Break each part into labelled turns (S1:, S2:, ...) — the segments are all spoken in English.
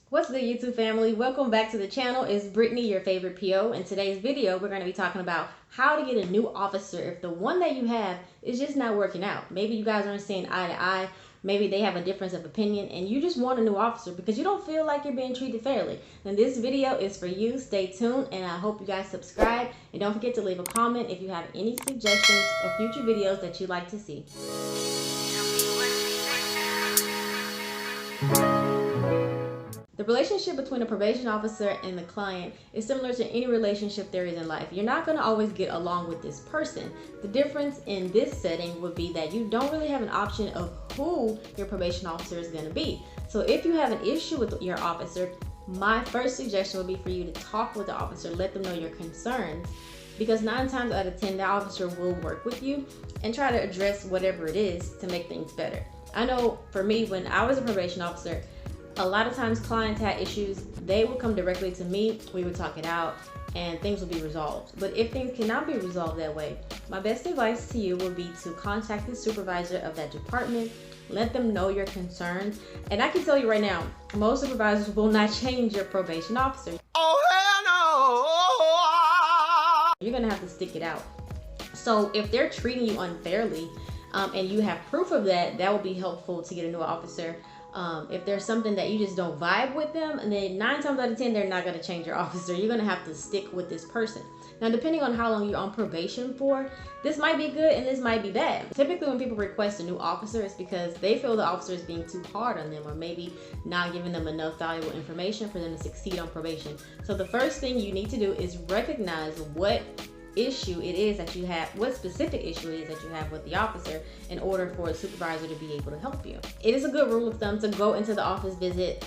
S1: What's good, YouTube family? Welcome back to the channel. It's Brittany, your favorite PO. In today's video, we're going to be talking about how to get a new officer if the one that you have is just not working out. Maybe you guys aren't seeing eye to eye. Maybe they have a difference of opinion and you just want a new officer because you don't feel like you're being treated fairly. Then this video is for you. Stay tuned and I hope you guys subscribe. And don't forget to leave a comment if you have any suggestions or future videos that you'd like to see. The relationship between a probation officer and the client is similar to any relationship there is in life. You're not going to always get along with this person. The difference in this setting would be that you don't really have an option of who your probation officer is going to be. So if you have an issue with your officer, my first suggestion would be for you to talk with the officer, let them know your concerns, because 9 times out of 10, the officer will work with you and try to address whatever it is to make things better. I know for me, when I was a probation officer, a lot of times clients had issues, they would come directly to me, we would talk it out, and things would be resolved. But if things cannot be resolved that way, my best advice to you would be to contact the supervisor of that department, let them know your concerns. And I can tell you right now, most supervisors will not change your probation officer. Oh, hell no! You're gonna have to stick it out. So if they're treating you unfairly, and you have proof of that, that will be helpful to get a new officer. If there's something that you just don't vibe with them, and then 9 times out of 10, they're not going to change your officer. You're going to have to stick with this person. Now, depending on how long you're on probation for, this might be good and this might be bad. Typically, when people request a new officer, it's because they feel the officer is being too hard on them or maybe not giving them enough valuable information for them to succeed on probation. So the first thing you need to do is recognize what issue it is that you have, what specific issue it is that you have with the officer in order for a supervisor to be able to help you. It is a good rule of thumb to go into the office visit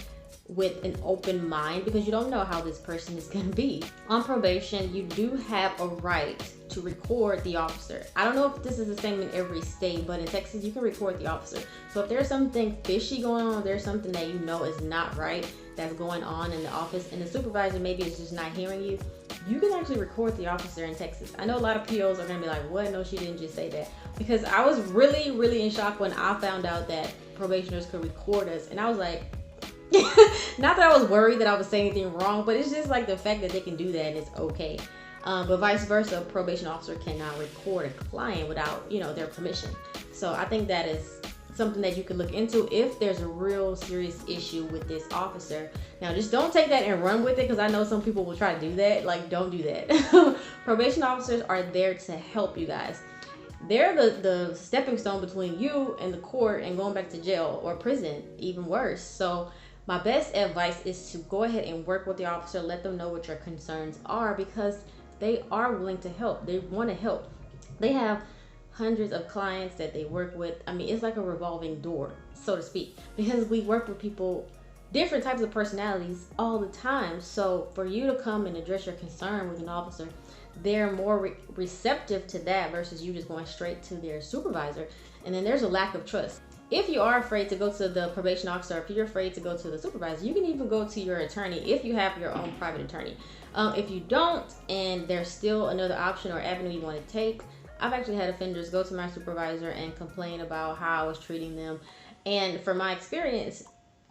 S1: with an open mind because you don't know how this person is going to be. On probation, you do have a right to record the officer. I don't know if this is the same in every state, but in Texas, you can record the officer. So if there's something fishy going on, or there's something that you know is not right that's going on in the office, and the supervisor maybe is just not hearing you, you can actually record the officer in Texas. I know a lot of POs are gonna be like, what? No, she didn't just say that. Because I was really in shock when I found out that probationers could record us. And I was like, not that I was worried that I was saying anything wrong, but it's just like the fact that they can do that and it's okay. But vice versa, a probation officer cannot record a client without, their permission. So I think that is something that you can look into if there's a real serious issue with this officer. Now, just don't take that and run with it, because I know some people will try to do that. Like, don't do that. Probation officers are there to help you guys. They're the stepping stone between you and the court and going back to jail or prison, even worse. So my best advice is to go ahead and work with the officer, let them know what your concerns are, because they are willing to help. They want to help. They have hundreds of clients that they work with. I mean, it's like a revolving door, so to speak, because we work with people, different types of personalities all the time. So for you to come and address your concern with an officer, they're more receptive to that versus you just going straight to their supervisor. And then there's a lack of trust. If you are afraid to go to the probation officer, if you're afraid to go to the supervisor, you can even go to your attorney if you have your own private attorney. If you don't, and there's still another option or avenue you want to take, I've actually had offenders go to my supervisor and complain about how I was treating them. And from my experience,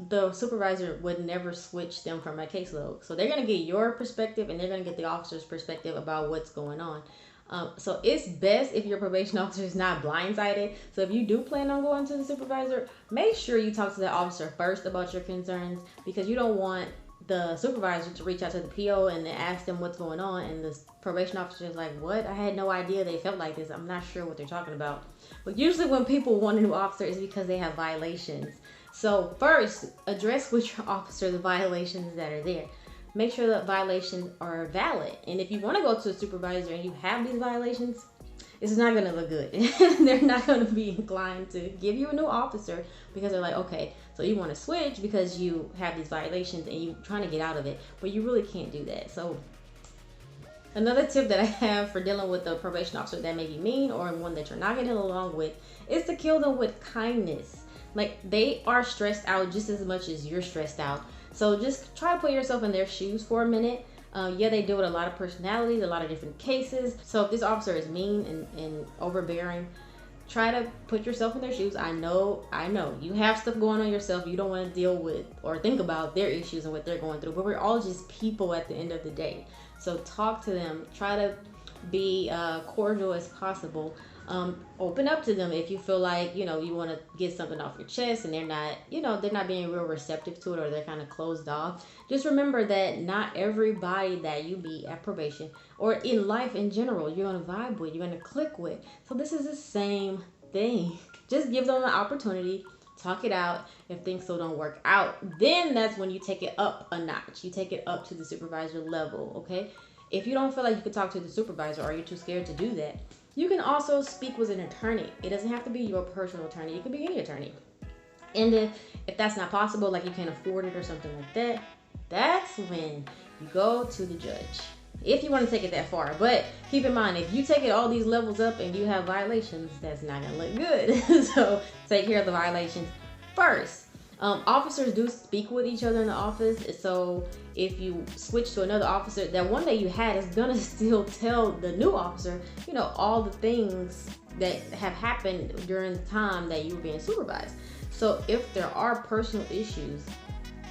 S1: the supervisor would never switch them from my caseload. So they're going to get your perspective and they're going to get the officer's perspective about what's going on. So it's best if your probation officer is not blindsided. So if you do plan on going to the supervisor, make sure you talk to the officer first about your concerns, because you don't want the supervisor to reach out to the PO and then ask them what's going on, and the probation officer is like, what? I had no idea they felt like this. I'm not sure what they're talking about. But usually when people want a new officer, it's because they have violations. So first, address with your officer the violations that are there. Make sure that violations are valid. And if you want to go to a supervisor and you have these violations, it's not going to look good. They're not going to be inclined to give you a new officer, because they're like, okay, so you want to switch because you have these violations and you're trying to get out of it, but you really can't do that. So another tip that I have for dealing with a probation officer that may be mean or one that you're not getting along with is to kill them with kindness. Like, they are stressed out just as much as you're stressed out. So just try to put yourself in their shoes for a minute. Yeah, they deal with a lot of personalities, a lot of different cases. So if this officer is mean and overbearing, try to put yourself in their shoes. I know you have stuff going on yourself. You don't want to deal with or think about their issues and what they're going through, but we're all just people at the end of the day. So talk to them, try to be cordial as possible. Open up to them if you feel like, you want to get something off your chest and they're not being real receptive to it, or they're kind of closed off. Just remember that not everybody that you meet at probation or in life in general, you're going to vibe with, you're going to click with. So this is the same thing. Just give them an opportunity, talk it out. If things still don't work out, then that's when you take it up a notch. You take it up to the supervisor level, okay? If you don't feel like you can talk to the supervisor, or you're too scared to do that, you can also speak with an attorney. It doesn't have to be your personal attorney. It could be any attorney. And if that's not possible, like you can't afford it or something like that, that's when you go to the judge. If you want to take it that far. But keep in mind, if you take it all these levels up and you have violations, that's not going to look good. So take care of the violations first. Officers do speak with each other in the office, so if you switch to another officer, that one that you had is gonna still tell the new officer, all the things that have happened during the time that you were being supervised. So if there are personal issues,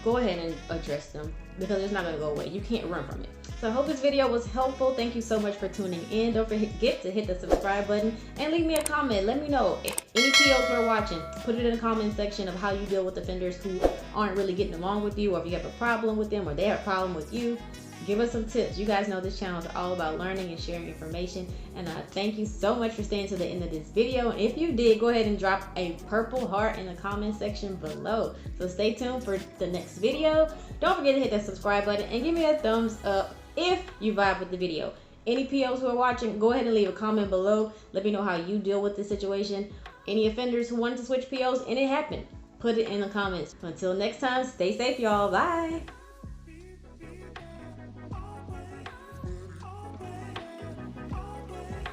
S1: go ahead and address them, because it's not gonna go away. You can't run from it. So I hope this video was helpful. Thank you so much for tuning in. Don't forget to hit the subscribe button and leave me a comment. Let me know if any POs who are watching. Put it in the comment section of how you deal with offenders who aren't really getting along with you, or if you have a problem with them or they have a problem with you. Give us some tips. You guys know this channel is all about learning and sharing information. And thank you so much for staying to the end of this video. And if you did, go ahead and drop a purple heart in the comment section below. So stay tuned for the next video. Don't forget to hit that subscribe button and give me a thumbs up if you vibe with the video. Any POs who are watching, go ahead and leave a comment below. Let me know how you deal with this situation. Any offenders who wanted to switch POs and it happened, put it in the comments. Until next time, stay safe, y'all. Bye.